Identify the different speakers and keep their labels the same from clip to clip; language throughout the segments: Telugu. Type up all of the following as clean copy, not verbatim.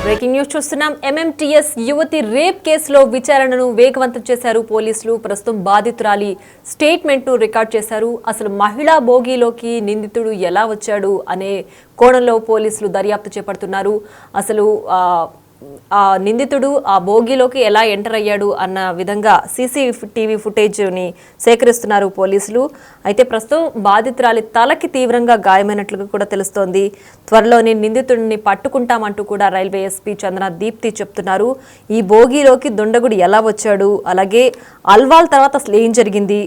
Speaker 1: బ్రేకింగ్ న్యూస్ చూస్తున్నాం. ఎంఎంటీఎస్ యువతి రేప్ కేసులో విచారణను వేగవంతం చేశారు పోలీసులు. ప్రస్తుతం బాధితురాలి స్టేట్మెంట్ ను రికార్డ్ చేశారు. అసలు మహిళా బోగీలోకి నిందితుడు ఎలా వచ్చాడు అనే కోణంలో పోలీసులు దర్యాప్తు చేపడుతున్నారు. అసలు ఆ నిందితుడు ఆ బోగీలోకి ఎలా ఎంటర్ అయ్యాడు అన్న విధంగా సీసీటీవీ ఫుటేజ్ని సేకరిస్తున్నారు పోలీసులు. అయితే ప్రస్తుతం బాధితురాలి తలకి తీవ్రంగా గాయమైనట్లుగా కూడా తెలుస్తోంది. త్వరలోనే నిందితుడిని పట్టుకుంటామంటూ కూడా రైల్వే ఎస్పీ చందన దీప్తి చెప్తున్నారు. ఈ బోగీలోకి దుండగుడు ఎలా వచ్చాడు, అలాగే అల్వాల్ తర్వాత అసలు ఏం జరిగింది,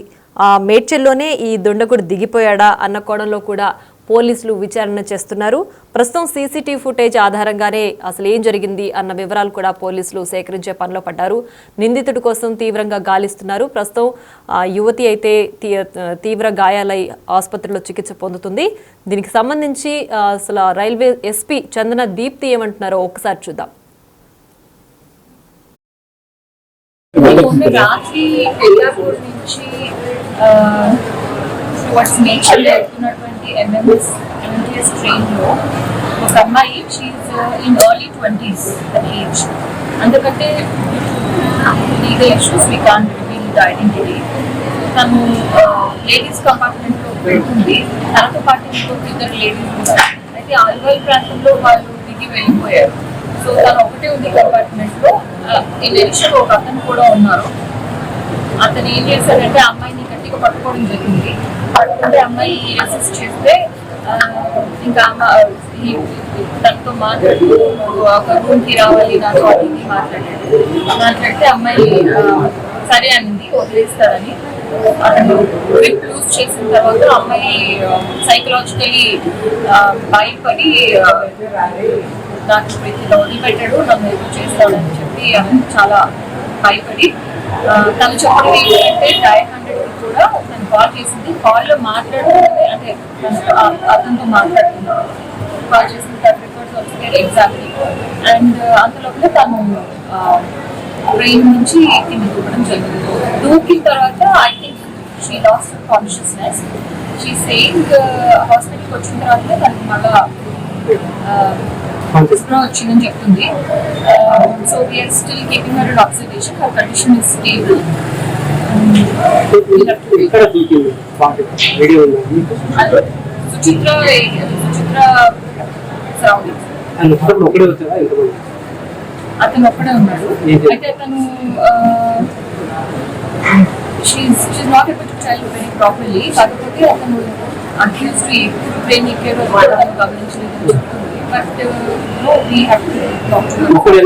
Speaker 1: ఆ మేడ్చల్లోనే ఈ దుండగుడు దిగిపోయాడా అన్న కోణంలో కూడా పోలీసులు విచారణ చేస్తున్నారు. ప్రస్తుతం సీసీటీవీ ఫుటేజ్ ఆధారంగానే అసలు ఏం జరిగింది అన్న వివరాలు కూడా పోలీసులు సేకరించే పనిలో పడ్డారు. నిందితుడి కోసం తీవ్రంగా గాలిస్తున్నారు. ప్రస్తుతం యువతి అయితే తీవ్ర గాయాలై ఆసుపత్రిలో చికిత్స పొందుతుంది. దీనికి సంబంధించి అసలు రైల్వే ఎస్పీ చందన దీప్తి ఏమంటున్నారో ఒకసారి చూద్దాం.
Speaker 2: MMTS train లో ఒక అమ్మాయి she is in early 20s age. అందుకంటే legal issues we can't reveal the identity. తను లేడీస్ కంపార్ట్మెంట్లో వెళ్తుంది. తనతో పాటు ఇంకొక ఇద్దరు లేడీస్ ఉన్నారు. అయితే ఆల్వాల్ ప్రాంతంలో వాళ్ళు దిగి వెళ్ళిపోయారు. సో తను ఒకటే ఉంది కంపార్ట్మెంట్లో. ఈ విషయంలో ఒక అతను కూడా ఉన్నారు. అతను ఏం చేశాడంటే అమ్మాయిని గట్టిగా పట్టుకోవడం జరిగింది. పట్టుకుంటే అమ్మాయి రెసిస్ట్ చేస్తే ఇంకా తనతో మాట్లాడుతూ ఒక రూమ్కి రావాలి నాతో అది మాట్లాడితే అమ్మాయి సరే అనింది, వదిలేస్తారని. అతను గ్రిప్ లూజ్ చేసిన తర్వాత అమ్మాయి సైకలాజికలీ భయపడి నాకు ఇలా వదిలిపెట్టాడు, నన్ను ఎదురు చేస్తాడని చెప్పి చాలా భయపడి తను చెప్పడం ఏంటంటే డయల్ 100కి కూడా తను కాల్ చేసింది. కాల్లో మాట్లాడుతుంది, అంటే అతనితో మాట్లాడుతున్నాడు. కాల్ చేసిన తన రికార్డ్స్ వచ్చాయి ఎగ్జాక్ట్లీ. అండ్ అంతలోపల తను ట్రైన్ నుంచి కింద దూకడం జరిగింది. దూకిన తర్వాత I think she lost consciousness. She saying హాస్పిటల్కి వచ్చిన తర్వాత తనకి మళ్ళా వచ్చిందని చెప్తుంది. So we are still keeping her under observation. Her condition is stable. Suchitra surrounding అతను ఒక్కడే ఉన్నాడు. అయితే అతను she's not able to tell very properly. కాకపోతే అతను అక్యూజ్డ్ ఎప్పుడు ట్రైన్ ఎక్కారో అతను గమనించలేదని చెప్తుంది. But no, we have to talk to her.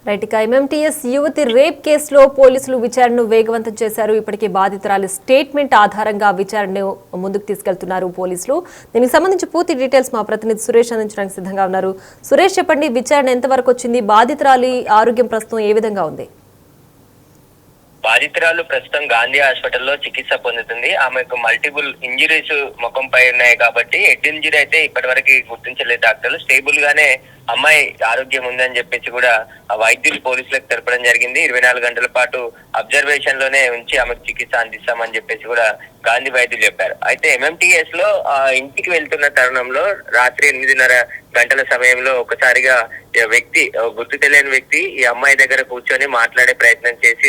Speaker 1: Right. ఇక ఎంఎంటీఎస్ యువతి రేప్ కేసులో పోలీసులు విచారణను వేగవంతం చేశారు. ఇప్పటికే బాధితురాలి స్టేట్మెంట్ ఆధారంగా విచారణను ముందుకు తీసుకెళ్తున్నారు పోలీసులు. దీనికి సంబంధించి పూర్తి డీటెయిల్స్ మా ప్రతినిధి సురేష్ అందించడానికి సిద్ధంగా ఉన్నారు. సురేష్, చెప్పండి, విచారణ ఎంతవరకు వచ్చింది? బాధితురాలి ఆరోగ్యం ప్రస్తుతం ఏ విధంగా ఉంది?
Speaker 3: బాధితురాలు ప్రస్తుతం గాంధీ హాస్పిటల్లో చికిత్స పొందుతుంది. ఆమెకు మల్టిపుల్ ఇంజురీస్ ముఖంపై ఉన్నాయి కాబట్టి హెడ్ ఇంజురీ అయితే ఇప్పటి వరకు గుర్తించలేదు డాక్టర్లు. స్టేబుల్ గానే అమ్మాయి ఆరోగ్యం ఉందని చెప్పేసి కూడా వైద్యులు పోలీసులకు తెలపడం జరిగింది. 24 గంటల పాటు అబ్జర్వేషన్ లోనే ఉంచి ఆమెకు చికిత్స అందిస్తామని చెప్పేసి కూడా గాంధీ వైద్యులు చెప్పారు. అయితే ఎంఎంటీఎస్ లో ఇంటికి వెళ్తున్న తరుణంలో రాత్రి 8:30 గంటల సమయంలో ఒకసారిగా వ్యక్తి, గుర్తు తెలియని వ్యక్తి ఈ అమ్మాయి దగ్గర కూర్చొని మాట్లాడే ప్రయత్నం చేసి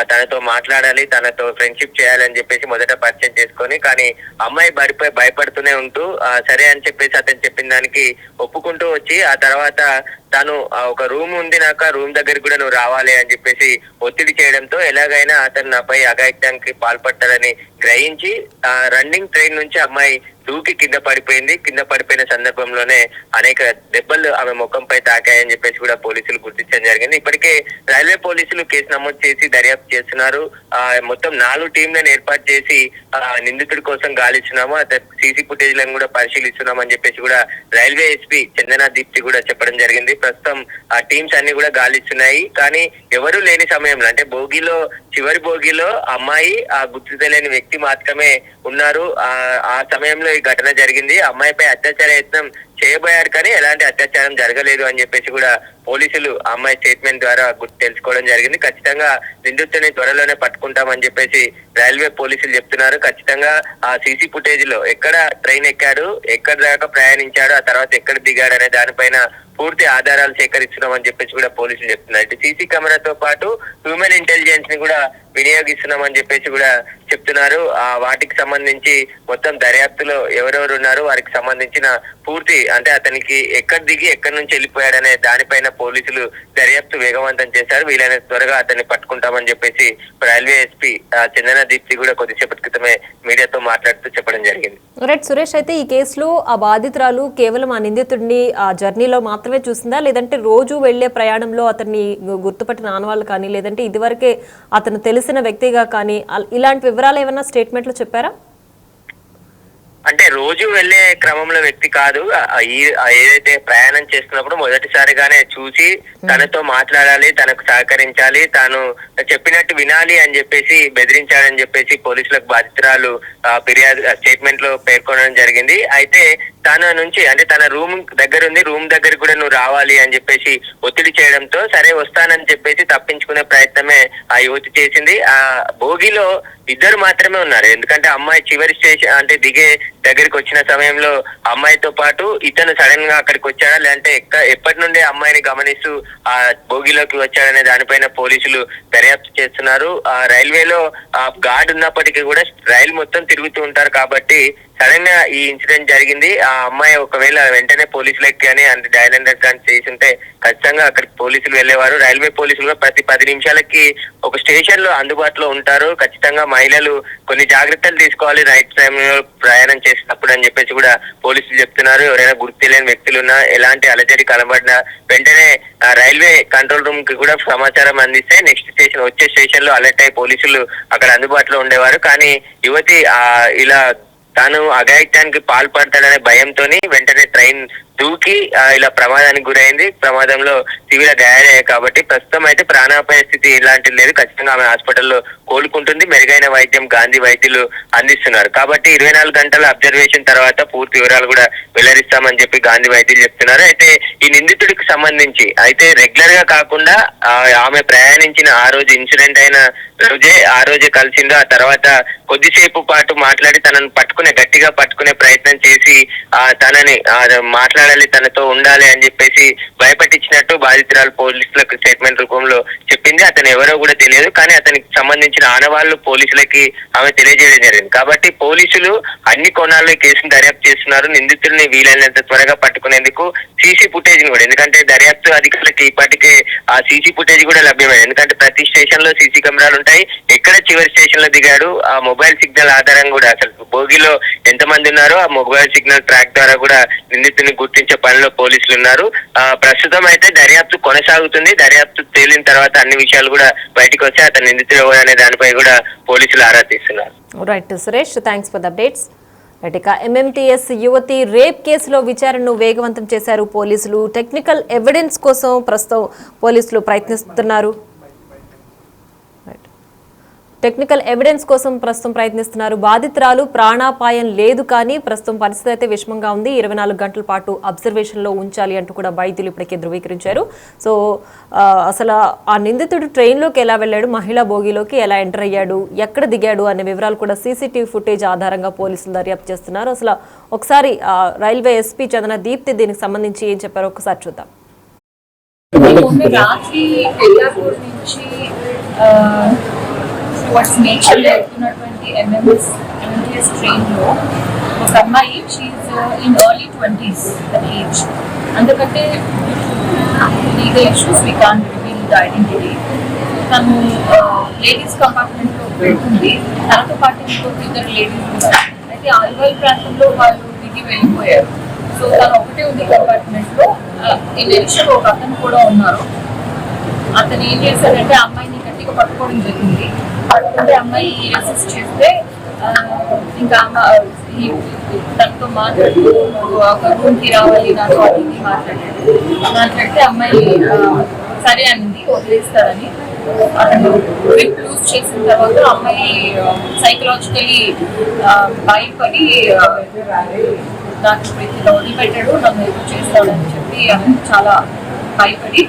Speaker 3: తనతో మాట్లాడాలి, తనతో ఫ్రెండ్షిప్ చేయాలని చెప్పేసి మొదట పరిచయం చేసుకొని, కానీ అమ్మాయి భయపడుతూనే ఉంటూ సరే అని చెప్పేసి అతను చెప్పిన దానికి ఒప్పుకుంటూ వచ్చి ఆ తర్వాత తను ఒక రూమ్ ఉంది, నాకు రూమ్ దగ్గరికి కూడా నువ్వు రావాలి అని చెప్పేసి ఒత్తిడి చేయడంతో ఎలాగైనా అతను నాపై అఘాయిత్యానికి పాల్పడ్డాడని గ్రహించి రన్నింగ్ ట్రైన్ నుంచి అమ్మాయి దూకి కింద పడిపోయింది. కింద పడిపోయిన సందర్భంలోనే అనేక దెబ్బలు ఆమె ముఖంపై తాకాయని చెప్పేసి కూడా పోలీసులు గుర్తించడం జరిగింది. ఇప్పటికే రైల్వే పోలీసులు కేసు నమోదు చేసి దర్యాప్తు చేస్తున్నారు. మొత్తం 4 టీంలను ఏర్పాటు చేసి నిందితుడి కోసం గాలిస్తున్నాము, సీసీ ఫుటేజ్లను కూడా పరిశీలిస్తున్నామని చెప్పేసి కూడా రైల్వే ఎస్పీ చందన దీప్తి కూడా చెప్పడం జరిగింది. ప్రస్తుతం ఆ టీమ్స్ అన్ని కూడా గాలిస్తున్నాయి. కానీ ఎవరు లేని సమయంలో, అంటే బోగిలో చివరి భోగిలో అమ్మాయి ఆ గుర్తు తెలియని వ్యక్తి మాత్రమే ఉన్నారు. ఆ సమయంలో ఈ ఘటన జరిగింది. అమ్మాయిపై అత్యాచార యత్నం చేయబోయారు కానీ ఎలాంటి అత్యాచారం జరగలేదు అని చెప్పేసి కూడా పోలీసులు అమ్మాయి స్టేట్మెంట్ ద్వారా తెలుసుకోవడం జరిగింది. ఖచ్చితంగా నిందితుడిని త్వరలోనే పట్టుకుంటామని చెప్పేసి రైల్వే పోలీసులు చెప్తున్నారు. ఖచ్చితంగా ఆ సీసీ ఫుటేజ్ లో ఎక్కడ ట్రైన్ ఎక్కాడు, ఎక్కడ దాకా ప్రయాణించాడు, ఆ తర్వాత ఎక్కడ దిగాడు అనే దానిపైన పూర్తి ఆధారాలు సేకరిస్తున్నామని చెప్పేసి కూడా పోలీసులు చెప్తున్నారు. ఇటు సీసీ కెమెరాతో పాటు హ్యూమన్ ఇంటెలిజెన్స్ ని కూడా వినియోగిస్తున్నామని చెప్పేసి కూడా చెప్తున్నారు. వాటికి సంబంధించి మొత్తం దర్యాప్తులో ఎవరెవరు ఉన్నారు, వారికి సంబంధించిన పూర్తి అంటే అతనికి ఎక్కడ దిగి ఎక్కడి నుంచి వెళ్ళిపోయాడనే దానిపైన పోలీసులు దర్యాప్తు వేగవంతం చేశారు. వీలైన త్వరగా అతన్ని పట్టుకుంటామని చెప్పేసి రైల్వే ఎస్పీ చందన దీప్తి కూడా కొద్దిసేపటి క్రితమే మీడియాతో మాట్లాడుతూ చెప్పడం జరిగింది.
Speaker 1: రైట్ సురేష్, అయితే ఈ కేసులో ఆ బాధితురాలు కేవలం ఆ నిందితుడిని ఆ జర్నీలో మాత్రమే చూసిందా, లేదంటే రోజు వెళ్లే ప్రయాణంలో అతన్ని గుర్తుపట్టిన ఆనవాళ్ళు కానీ, లేదంటే ఇదివరకే అతను తెలిసిన వ్యక్తిగా కానీ ఇలాంటి వివరాలు ఏమైనా స్టేట్మెంట్ లో చెప్పారా?
Speaker 3: అంటే రోజు వెళ్లే క్రమంలో వ్యక్తి కాదు. ఏదైతే ప్రయాణం చేస్తున్నప్పుడు మొదటిసారిగానే చూసి తనతో మాట్లాడాలి, తనకు సహకరించాలి, తాను చెప్పినట్టు వినాలి అని చెప్పేసి బెదిరించాలని చెప్పేసి పోలీసులకు బాధితురాలు ఫిర్యాదు స్టేట్మెంట్ లో పేర్కొనడం జరిగింది. అయితే తన నుంచి అంటే తన రూమ్ దగ్గర ఉంది, రూమ్ దగ్గర కూడా నువ్వు రావాలి అని చెప్పేసి ఒత్తిడి చేయడంతో సరే వస్తానని చెప్పేసి తప్పించుకునే ప్రయత్నమే ఆ యువతి చేసింది. ఆ భోగిలో ఇద్దరు మాత్రమే ఉన్నారు. ఎందుకంటే అమ్మాయి చివరి స్టేషన్ అంటే దిగే దగ్గరికి వచ్చిన సమయంలో అమ్మాయితో పాటు ఇతను సడన్ గా అక్కడికి వచ్చాడా, లేదంటే ఎప్పటి నుండి అమ్మాయిని గమనిస్తూ ఆ భోగిలోకి వచ్చాడనే దానిపైన పోలీసులు దర్యాప్తు చేస్తున్నారు. ఆ రైల్వేలో ఆ గార్డ్ ఉన్నప్పటికీ కూడా రైలు మొత్తం తిరుగుతూ ఉంటారు కాబట్టి సడన్ గా ఈ ఇన్సిడెంట్ జరిగింది. ఆ అమ్మాయి ఒకవేళ వెంటనే పోలీసులకి కానీ అంటే డయల్ 100 కానీ చేస్తుంటే ఖచ్చితంగా అక్కడికి పోలీసులు వెళ్లేవారు. రైల్వే పోలీసులు ప్రతి 10 నిమిషాలకి ఒక స్టేషన్ లో అందుబాటులో ఉంటారు. ఖచ్చితంగా మహిళలు కొన్ని జాగ్రత్తలు తీసుకోవాలి రైట్ టైం లో ప్రయాణం చేసినప్పుడు అని చెప్పేసి కూడా పోలీసులు చెప్తున్నారు. ఎవరైనా గుర్తు తెలియని వ్యక్తులున్నా, ఎలాంటి అలజడి కనబడినా వెంటనే రైల్వే కంట్రోల్ రూమ్ కి కూడా సమాచారం అందిస్తే నెక్స్ట్ స్టేషన్ వచ్చే స్టేషన్ లో అలర్ట్ అయ్యి పోలీసులు అక్కడ అందుబాటులో ఉండేవారు. కానీ యువతి ఇలా తాను అఘాయిత్యానికి పాల్పడతాడనే భయంతో వెంటనే ట్రైన్ దూకి ఇలా ప్రమాదానికి గురైంది. ప్రమాదంలో తీవ్ర గాయాలయ్యాయి కాబట్టి ప్రస్తుతం అయితే ప్రాణాపాయ స్థితి ఇలాంటిది లేదు. ఖచ్చితంగా ఆమె హాస్పిటల్లో కోలుకుంటుంది. మెరుగైన వైద్యం గాంధీ వైద్యులు అందిస్తున్నారు కాబట్టి 24 గంటల అబ్జర్వేషన్ తర్వాత పూర్తి వివరాలు కూడా వెల్లడిస్తామని చెప్పి గాంధీ వైద్యులు చెప్తున్నారు. అయితే ఈ నిందితుడికి సంబంధించి అయితే రెగ్యులర్ గా కాకుండా ఆమె ప్రయాణించిన ఆ రోజు ఇన్సిడెంట్ అయిన రోజే కలిసిందో, ఆ తర్వాత కొద్దిసేపు పాటు మాట్లాడి తనను గట్టిగా పట్టుకునే ప్రయత్నం చేసి తనని మాట్లాడాలి, తనతో ఉండాలి అని చెప్పేసి భయపెట్టించినట్టు బాధితురాలు పోలీసులకు స్టేట్మెంట్ రూపంలో చెప్పింది. అతను ఎవరో కూడా తెలియదు, కానీ అతనికి సంబంధించిన ఆనవాళ్లు పోలీసులకి ఆమె తెలియజేయడం జరిగింది. కాబట్టి పోలీసులు అన్ని కోణాల్లో కేసును దర్యాప్తు చేస్తున్నారు. నిందితుల్ని వీలైనంత త్వరగా పట్టుకునేందుకు సీసీ ఫుటేజ్ కూడా, ఎందుకంటే దర్యాప్తు అధికారులకి ఇప్పటికే ఆ సీసీ ఫుటేజ్ కూడా లభ్యమైంది. ఎందుకంటే ప్రతి స్టేషన్ లో సీసీ కెమెరాలు ఉంటాయి. ఎక్కడ చివరి స్టేషన్ లో దిగాడు, ఆ మొబైల్ సిగ్నల్ ఆధారంగా కూడా అసలు భోగిలో ఎంతమంది ఉన్నారో ఆ మొబైల్ సిగ్నల్ ట్రాక్ ద్వారా కూడా నిందితుని గుర్తించే పనిలో పోలీసులు ఉన్నారు. ప్రస్తుతం అయితే దర్యాప్తు కొనసాగుతుంది. దర్యాప్తు తేలిన తర్వాత అన్ని విషయాలు కూడా బయటకు వచ్చి అతను నిందితుడు ఎవరనే దానిపై కూడా పోలీసులు ఆరా తీస్తున్నారు.
Speaker 1: Right Suresh, thanks for the updates. ఇక ఎంఎంటీఎస్ యువతి రేప్ కేసులో విచారణను వేగవంతం చేశారు పోలీసులు. టెక్నికల్ ఎవిడెన్స్ కోసం ప్రస్తుతం పోలీసులు ప్రయత్నిస్తున్నారు. బాధితురాలు ప్రాణాపాయం లేదు, కానీ ప్రస్తుతం పరిస్థితి అయితే విషమంగా ఉంది. 24 గంటల పాటు అబ్జర్వేషన్లో ఉంచాలి అంటూ కూడా వైద్యులు ఇప్పటికే ధృవీకరించారు. సో అసలు ఆ నిందితుడు ట్రైన్లోకి ఎలా వెళ్ళాడు, మహిళా బోగిలోకి ఎలా ఎంటర్ అయ్యాడు, ఎక్కడ దిగాడు అనే వివరాలు కూడా సీసీటీవీ ఫుటేజ్ ఆధారంగా పోలీసులు దర్యాప్తు చేస్తున్నారు. అసలు ఒకసారి రైల్వే ఎస్పీ చందన దీప్తి దీనికి సంబంధించి ఏం చెప్పారో ఒకసారి చూద్దాం.
Speaker 2: రాత్రి ఎల్లాపూర్ నుంచి టువర్డ్స్ నేచర్ వెళ్తున్నటువంటి ఎంఎంటీఎస్ ట్రైన్లో ఒక అమ్మాయి she is in early 20s age. అందుకంటే legal issues we can't reveal the identity. తను లేడీస్ కంపార్ట్మెంట్లో వెళ్తుంది, తనతో పాటు ఇంకొక 2 లేడీస్ ఉన్నారు. అయితే ఆల్వాల్ ప్రాంతంలో వాళ్ళు దిగి వెళ్ళిపోయారు. సో తను ఒకటే ఉంది కంపార్ట్మెంట్లో. ఇన్ అడిషన్ ఒక అతను కూడా ఉన్నారు. అతను ఏం చేశాడంటే అమ్మాయిని గట్టిగా పట్టుకోవడం జరిగింది. పట్టుకుంటే అమ్మాయి రెసిస్ట్ చేస్తే ఇంకా తనతో మాట్లాడుతూ ఒక రూమ్కి రావాలి నాకు అది మాట్లాడితే అమ్మాయి సరే అనింది, వదిలేస్తారని. అతను గ్రిప్ లూజ్ చేసిన తర్వాత అమ్మాయి సైకలాజికలీ భయపడి నాకు ఇలా వదిలిపెట్టాడు, నన్ను ఎదురు చేస్తాడని చెప్పి చాలా భయపడి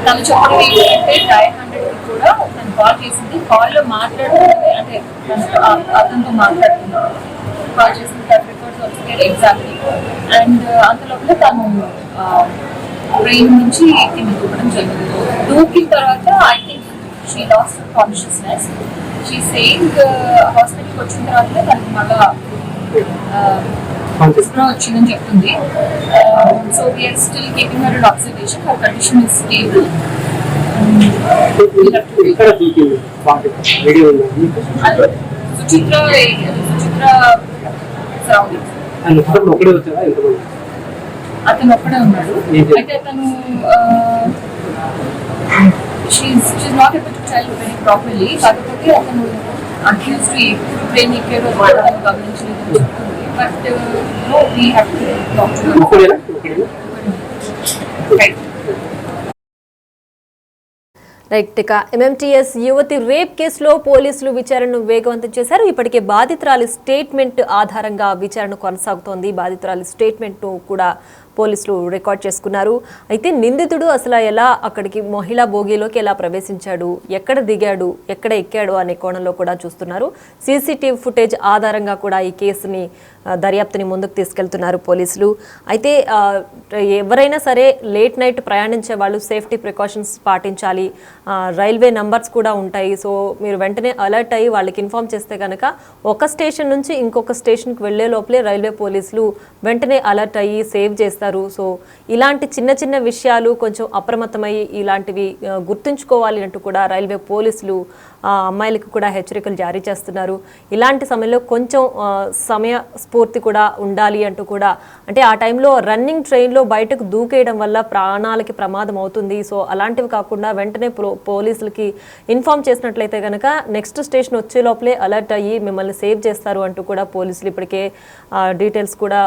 Speaker 2: తను చెప్పడం ఏంటంటే డయల్ 100కి కూడా తను కాల్ చేసింది. కాల్లో మాట్లాడుతుంది అంటే అతనితో మాట్లాడుతున్నాడు, కాల్ చేసిన తన రికార్డ్స్ వచ్చినాయి ఎగ్జాక్ట్లీ. అండ్ అంతలోపల తను బ్రెయిన్ నుంచి కింద దూకడం జరిగింది. దూకిన తర్వాత I think she lost consciousness. She saying హాస్పిటల్కి వచ్చిన తర్వాత తనకి మళ్ళా వచ్చిందని చెప్తుంది. So we are still keeping her under observation. Her condition is stable. Suchitra surrounding అతను ఒక్కడే ఉన్నాడు. అయితే అతను she is not able to tell very properly. కాకపోతే అతను అక్యూజ్డ్ ఎప్పుడు బ్రెయిన్ ఎక్కాడో అతను గమనించలేదు. But we have to talk to right.
Speaker 1: Right. ఇక MMTS యువతి రేప్ కేసులో పోలీసులు విచారణను వేగవంతం చేశారు. ఇప్పటికే బాధితురాలి స్టేట్మెంట్ ఆధారంగా విచారణ కొనసాగుతోంది. బాధితురాలి స్టేట్మెంట్ను కూడా పోలీసులు రికార్డ్ చేసుకున్నారు. అయితే నిందితుడు అసలు ఎలా అక్కడికి మహిళా బోగీలోకి ఎలా ప్రవేశించాడు, ఎక్కడ దిగాడు, ఎక్కడ ఎక్కాడు అనే కోణంలో కూడా చూస్తున్నారు. సీసీటీవీ ఫుటేజ్ ఆధారంగా కూడా ఈ కేసుని దర్యాప్తుని ముందుకు తీసుకెళ్తున్నారు పోలీసులు. అయితే ఎవరైనా సరే లేట్ నైట్ ప్రయాణించే వాళ్ళు సేఫ్టీ ప్రికాషన్స్ పాటించాలి. రైల్వే నంబర్స్ కూడా ఉంటాయి. సో మీరు వెంటనే అలర్ట్ అయ్యి వాళ్ళకి ఇన్ఫామ్ చేస్తే కనుక ఒక స్టేషన్ నుంచి ఇంకొక స్టేషన్కి వెళ్లే లోపలే రైల్వే పోలీసులు వెంటనే అలర్ట్ అయ్యి సేవ్ చేస్తారు. సో ఇలాంటి చిన్న చిన్న విషయాలు కొంచెం అప్రమత్తమై ఇలాంటివి గుర్తుంచుకోవాలి అంటూ కూడా రైల్వే పోలీసులు అమ్మాయిలకు కూడా హెచ్చరికలు జారీ చేస్తున్నారు. ఇలాంటి సమయంలో కొంచెం సమయ స్ఫూర్తి కూడా ఉండాలి అంటూ కూడా, అంటే ఆ టైంలో రన్నింగ్ ట్రైన్లో బయటకు దూకేయడం వల్ల ప్రాణాలకి ప్రమాదం అవుతుంది. సో అలాంటివి కాకుండా వెంటనే పోలీసులకి ఇన్ఫామ్ చేసినట్లయితే కనుక నెక్స్ట్ స్టేషన్ వచ్చే లోపలే అలర్ట్ అయ్యి మిమ్మల్ని సేవ్ చేస్తారు అంటూ కూడా పోలీసులు ఇప్పటికే డీటెయిల్స్ కూడా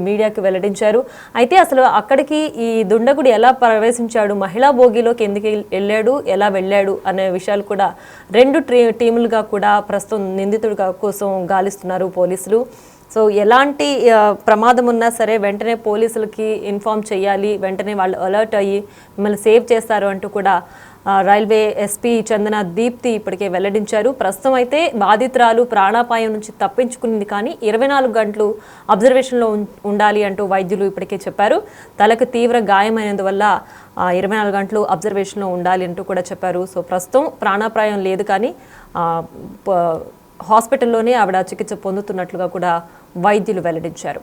Speaker 1: మీడియాకి వెల్లడించారు. అయితే అసలు అక్కడికి ఈ దుండగుడు ఎలా ప్రవేశించాడు, మహిళా భోగిలోకి ఎందుకు వెళ్ళాడు, ఎలా వెళ్ళాడు అనే విషయాలు కూడా రెండు టీములుగా కూడా ప్రస్తుతం నిందితుడి కోసం గాలిస్తున్నారు పోలీసులు. సో ఎలాంటి ప్రమాదం ఉన్నా సరే వెంటనే పోలీసులకి ఇన్ఫామ్ చేయాలి, వెంటనే వాళ్ళు అలర్ట్ అయ్యి మిమ్మల్ని సేవ్ చేస్తారు అంటూ కూడా రైల్వే ఎస్పీ చందన దీప్తి ఇప్పటికే వెల్లడించారు. ప్రస్తుతం అయితే బాధితురాలు ప్రాణాపాయం నుంచి తప్పించుకునింది, కానీ 24 గంటలు అబ్జర్వేషన్లో ఉండాలి అంటూ వైద్యులు ఇప్పటికే చెప్పారు. తలకు తీవ్ర గాయమైనందువల్ల 24 గంటలు అబ్జర్వేషన్లో ఉండాలి అంటూ కూడా చెప్పారు. సో ప్రస్తుతం ప్రాణాపాయం లేదు, కానీ హాస్పిటల్లోనే ఆవిడ చికిత్స పొందుతున్నట్లుగా కూడా వైద్యులు వెల్లడించారు.